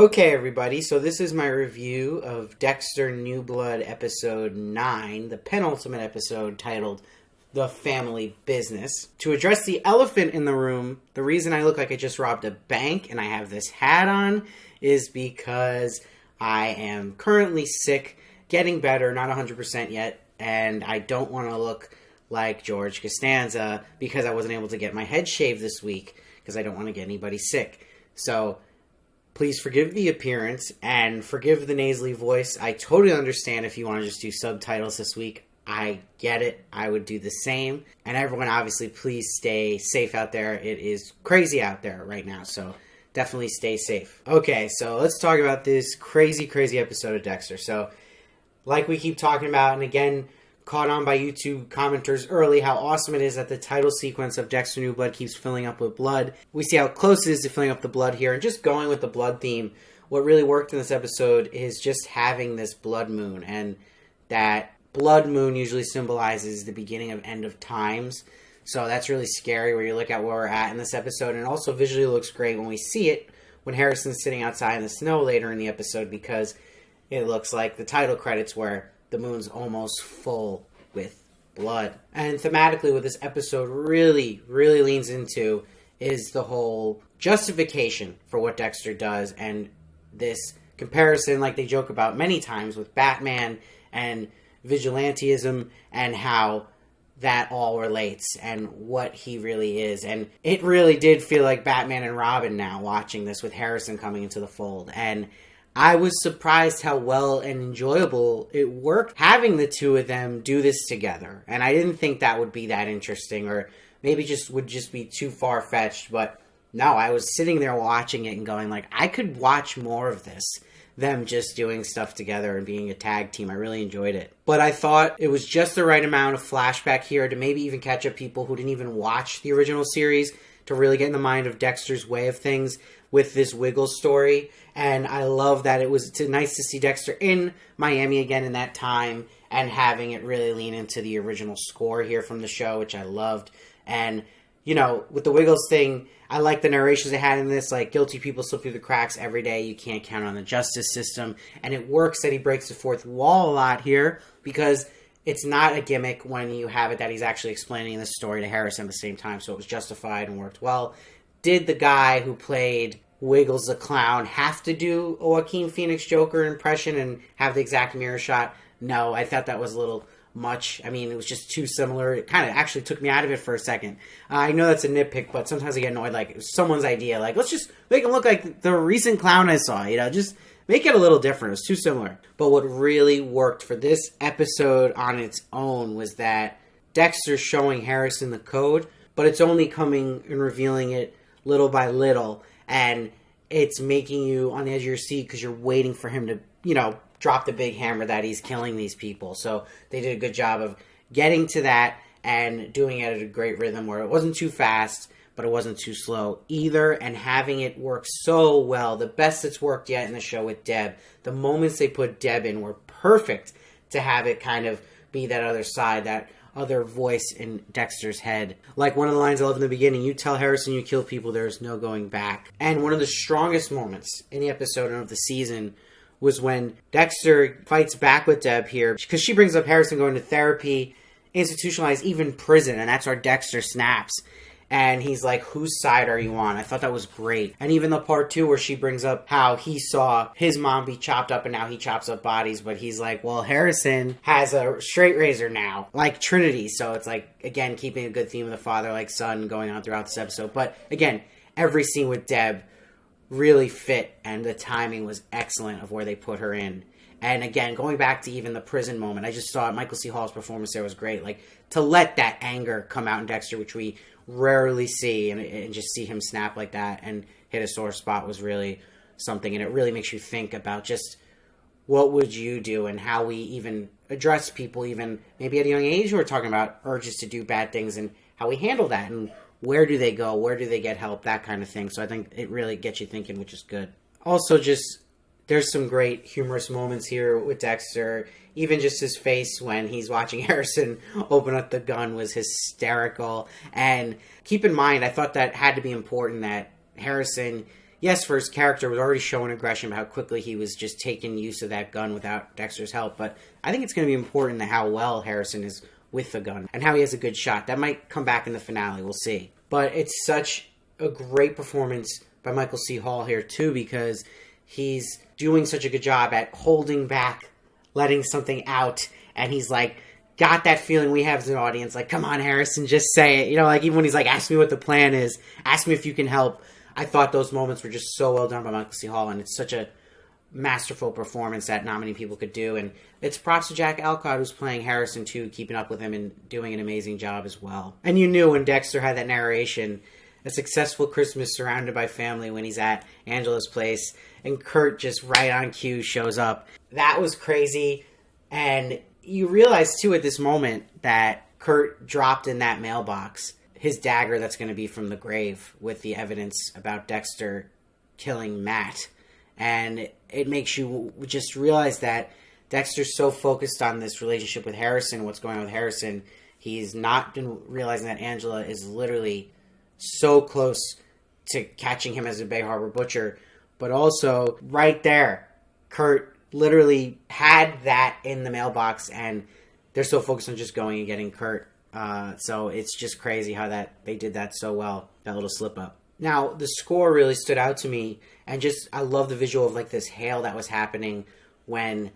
Okay, everybody, so this is my review of Dexter New Blood episode 9, the penultimate episode titled The Family Business. To address the elephant in the room, the reason I look like I just robbed a bank and I have this hat on is because I am currently sick, getting better, not 100% yet, and I don't want to look like George Costanza because I wasn't able to get my head shaved this week because I don't want to get anybody sick. So please forgive the appearance and forgive the nasally voice. I totally understand if you want to just do subtitles this week. I get it. I would do the same. And everyone, obviously, please stay safe out there. It is crazy out there right now, so definitely stay safe. Okay, so let's talk about this crazy episode of Dexter. So, like we keep talking about, and again, caught on by YouTube commenters early, how awesome it is that the title sequence of Dexter New Blood keeps filling up with blood. We see how close it is to filling up the blood here, and just going with the blood theme. What really worked in this episode is just having this blood moon, and that blood moon usually symbolizes the beginning of end of times. So that's really scary where you look at where we're at in this episode, and also visually looks great when we see it when Harrison's sitting outside in the snow later in the episode, because it looks like the title credits where the moon's almost full with blood. And thematically, what this episode really leans into is the whole justification for what Dexter does, and this comparison, like they joke about many times, with Batman and vigilantism, and how that all relates and what he really is. And it really did feel like Batman and Robin now, watching this with Harrison coming into the fold. And I was surprised how well and enjoyable it worked having the two of them do this together. And I didn't think that would be that interesting, or maybe would just be too far-fetched. But no, I was sitting there watching it and going like, I could watch more of this. Them just doing stuff together and being a tag team. I really enjoyed it. But I thought it was just the right amount of flashback here to maybe even catch up people who didn't even watch the original series, to really get in the mind of Dexter's way of things with this Wiggles story. And I love that it was nice to see Dexter in Miami again in that time, and having it really lean into the original score here from the show, which I loved. And, you know, with the Wiggles thing, I like the narrations they had in this, like, guilty people slip through the cracks every day, you can't count on the justice system. And it works that he breaks the fourth wall a lot here, because it's not a gimmick when you have it that he's actually explaining this story to Harrison at the same time, so it was justified and worked well. Did the guy who played Wiggles the Clown have to do a Joaquin Phoenix Joker impression and have the exact mirror shot? No, I thought that was a little much. I mean, it was just too similar. It kind of actually took me out of it for a second. I know that's a nitpick, but sometimes I get annoyed, like, it was someone's idea. Like, let's just make him look like the recent clown I saw, you know, just make it a little different. It was too similar. But what really worked for this episode on its own was that Dexter's showing Harrison the code, but it's only coming and revealing it little by little, and it's making you on the edge of your seat because you're waiting for him to, you know, drop the big hammer that he's killing these people. So they did a good job of getting to that and doing it at a great rhythm where it wasn't too fast, but it wasn't too slow either, and having it work so well. The best it's worked yet in the show with Deb. The moments they put Deb in were perfect to have it kind of be that other side, that other voice in Dexter's head. Like one of the lines I love in the beginning, you tell Harrison you kill people, there's no going back. And one of the strongest moments in the episode and of the season was when Dexter fights back with Deb here, because she brings up Harrison going to therapy, institutionalized, even prison, and that's where Dexter snaps. And he's like, whose side are you on? I thought that was great. And even the part 2 where she brings up how he saw his mom be chopped up and now he chops up bodies, but he's like, well, Harrison has a straight razor now, like Trinity. So it's like, again, keeping a good theme of the father like son going on throughout this episode. But again, every scene with Deb really fit, and the timing was excellent of where they put her in. And again, going back to even the prison moment, I just thought Michael C. Hall's performance there was great. Like, to let that anger come out in Dexter, which we rarely see, and just see him snap like that and hit a sore spot was really something. And it really makes you think about just what would you do and how we even address people, even maybe at a young age, who are talking about urges to do bad things, and how we handle that, and where do they go, where do they get help, that kind of thing. So I think it really gets you thinking, which is good. Also, just there's some great humorous moments here with Dexter. Even just his face when he's watching Harrison open up the gun was hysterical. And keep in mind, I thought that had to be important, that Harrison yes, for his character, was already showing aggression about how quickly he was just taking use of that gun without Dexter's help. But I think it's going to be important how well Harrison is with the gun and how he has a good shot. That might come back in the finale. We'll see. But it's such a great performance by Michael C. Hall here, too, because he's doing such a good job at holding back, letting something out, and he's like, got that feeling we have as an audience, like, come on, Harrison, just say it. You know, like, even when he's like, ask me what the plan is, ask me if you can help. I thought those moments were just so well done by Michael C. Hall, and it's such a masterful performance that not many people could do, and it's props to Jack Alcott, who's playing Harrison, too, keeping up with him and doing an amazing job as well. And you knew when Dexter had that narration, a successful Christmas surrounded by family when he's at Angela's place, and Kurt just right on cue shows up. That was crazy, and you realize, too, at this moment that Kurt dropped in that mailbox his dagger that's going to be from the grave with the evidence about Dexter killing Matt. And it makes you just realize that Dexter's so focused on this relationship with Harrison, what's going on with Harrison, he's not been realizing that Angela is literally so close to catching him as a Bay Harbor butcher. But also, right there, Kurt literally had that in the mailbox, and they're so focused on just going and getting Kurt. So it's just crazy how that they did that so well, that little slip up. Now, the score really stood out to me, and just, I love the visual of, like, this hail that was happening when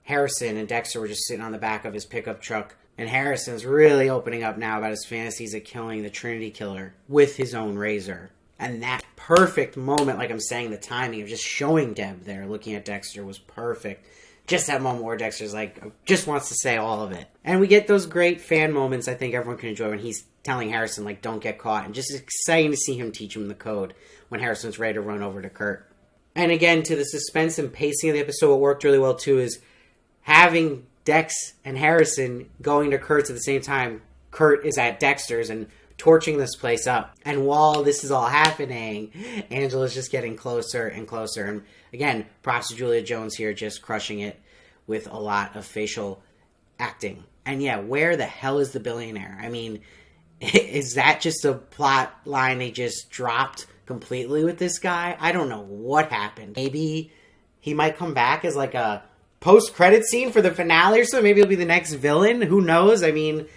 Harrison and Dexter were just sitting on the back of his pickup truck, and Harrison's really opening up now about his fantasies of killing the Trinity Killer with his own razor. And that perfect moment, like I'm saying, the timing of just showing Deb there, looking at Dexter, was perfect. Just that moment where Dexter's like, just wants to say all of it. And we get those great fan moments I think everyone can enjoy when he's telling Harrison, like, don't get caught. And just exciting to see him teach him the code when Harrison's ready to run over to Kurt. And again, to the suspense and pacing of the episode, what worked really well, too, is having Dex and Harrison going to Kurt's at the same time. Kurt is at Dexter's and torching this place up. And while this is all happening, Angela's just getting closer and closer. And again, props to Julia Jones here, just crushing it with a lot of facial acting. And yeah, where the hell is the billionaire? I mean, is that just a plot line they just dropped completely with this guy? I don't know what happened. Maybe he might come back as like a post-credit scene for the finale or so. Maybe he'll be the next villain. Who knows? I mean,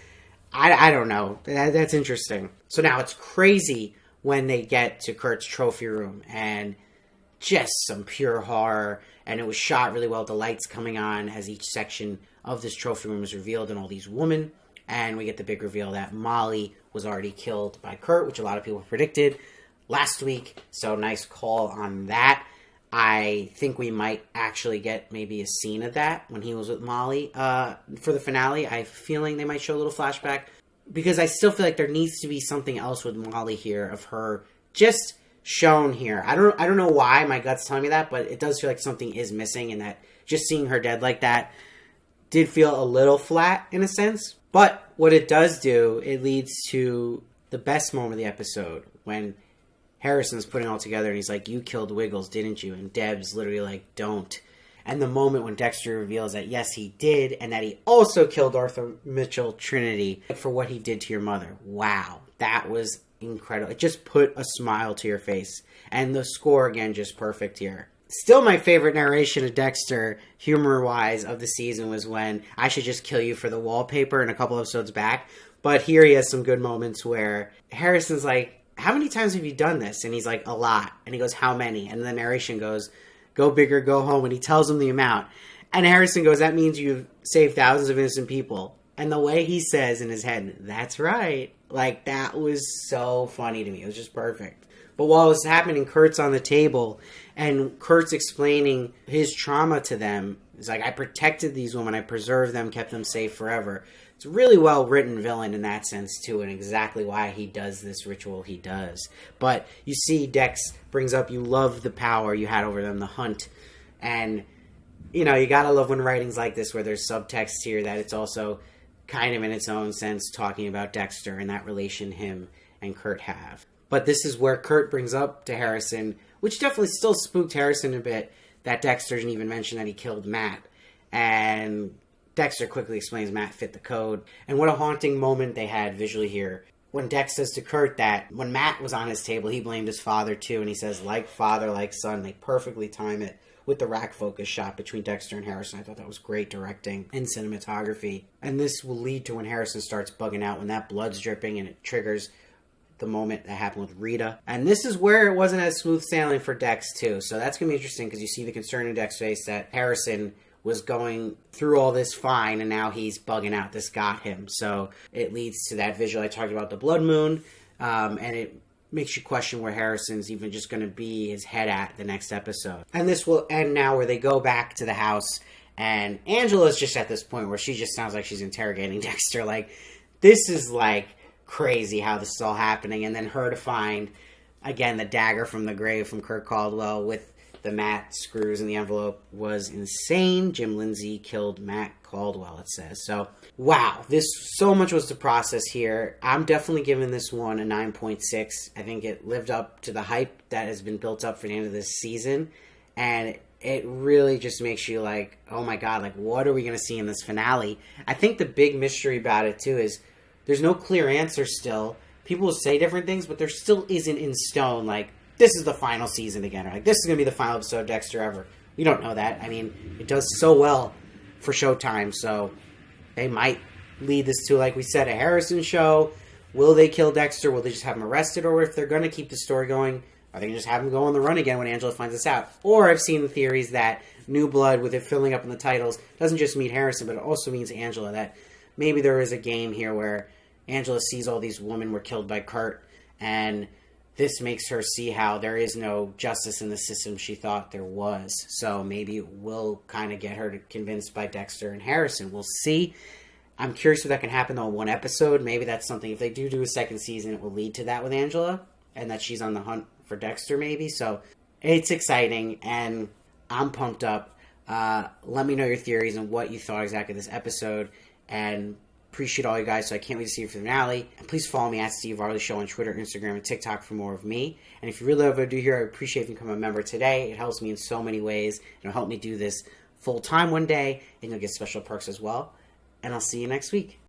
I don't know. That's interesting. So now it's crazy when they get to Kurt's trophy room, and just some pure horror. And it was shot really well. The lights coming on as each section of this trophy room is revealed, and all these women. And we get the big reveal that Molly was already killed by Kurt, which a lot of people predicted last week. So nice call on that. I think we might actually get maybe a scene of that when he was with Molly for the finale. I have a feeling they might show a little flashback, because I still feel like there needs to be something else with Molly here, of her just shown here. I don't know why my gut's telling me that, but it does feel like something is missing, and that just seeing her dead like that did feel a little flat in a sense. But what it does do, it leads to the best moment of the episode, when Harrison's putting it all together, and he's like, you killed Wiggles, didn't you? And Deb's literally like, don't. And the moment when Dexter reveals that, yes, he did, and that he also killed Arthur Mitchell Trinity for what he did to your mother. Wow. That was incredible. It just put a smile to your face. And the score, again, just perfect here. Still my favorite narration of Dexter, humor-wise, of the season was when I should just kill you for the wallpaper in a couple episodes back. But here he has some good moments where Harrison's like, how many times have you done this? And he's like, a lot. And he goes, how many? And the narration goes, go big or go home. And he tells him the amount. And Harrison goes, that means you've saved thousands of innocent people. And the way he says in his head, that's right. Like, that was so funny to me. It was just perfect. But while it was happening, Kurt's on the table, and Kurt's explaining his trauma to them. He's like, I protected these women. I preserved them, kept them safe forever. It's a really well-written villain in that sense, too, and exactly why he does this ritual he does. But you see Dex brings up, you love the power you had over them, the hunt. And, you know, you gotta love when writing's like this, where there's subtext here, that it's also kind of in its own sense talking about Dexter and that relation him and Kurt have. But this is where Kurt brings up to Harrison, which definitely still spooked Harrison a bit, that Dexter didn't even mention that he killed Matt. And Dexter quickly explains Matt fit the code. And what a haunting moment they had visually here when Dex says to Kurt that when Matt was on his table, he blamed his father too, and he says, like father, like son, they perfectly time it with the rack focus shot between Dexter and Harrison. I thought that was great directing and cinematography. And this will lead to when Harrison starts bugging out, when that blood's dripping and it triggers the moment that happened with Rita. And this is where it wasn't as smooth sailing for Dex too. So that's going to be interesting because you see the concern in Dex's face that Harrison was going through all this fine and now he's bugging out. This got him. So it leads to that visual I talked about, the blood moon, and it makes you question where Harrison's even just going to be his head at the next episode. And this will end now where they go back to the house and Angela's just at this point where she just sounds like she's interrogating Dexter. Like, this is like crazy how this is all happening. And then her to find, again, the dagger from the grave from Kurt Caldwell with the Matt screws in the envelope was insane. Jim Lindsay killed Matt Caldwell, it says. So, wow, so much was to process here. I'm definitely giving this one a 9.6. I think it lived up to the hype that has been built up for the end of this season. And it really just makes you like, oh my God, like, what are we going to see in this finale? I think the big mystery about it, too, is there's no clear answer still. People will say different things, but there still isn't in stone, like, this is the final season again, or like, this is going to be the final episode of Dexter ever. We don't know that. I mean, it does so well for Showtime, so they might lead this to, like we said, a Harrison show. Will they kill Dexter? Will they just have him arrested? Or if they're going to keep the story going, are they going to just have him go on the run again when Angela finds this out? Or I've seen theories that New Blood, with it filling up in the titles, doesn't just mean Harrison, but it also means Angela, that maybe there is a game here where Angela sees all these women were killed by Kurt, and this makes her see how there is no justice in the system she thought there was. So maybe it will kind of get her convinced by Dexter and Harrison. We'll see. I'm curious if that can happen on one episode. Maybe that's something, if they do a second season, it will lead to that with Angela, and that she's on the hunt for Dexter maybe. So it's exciting, and I'm pumped up. Let me know your theories and what you thought exactly of this episode, and appreciate all you guys, so I can't wait to see you for the finale. And please follow me at Steve Varley Show on Twitter, Instagram, and TikTok for more of me. And if you really love what I do here, I appreciate if you become a member today. It helps me in so many ways. It'll help me do this full time one day, and you'll get special perks as well. And I'll see you next week.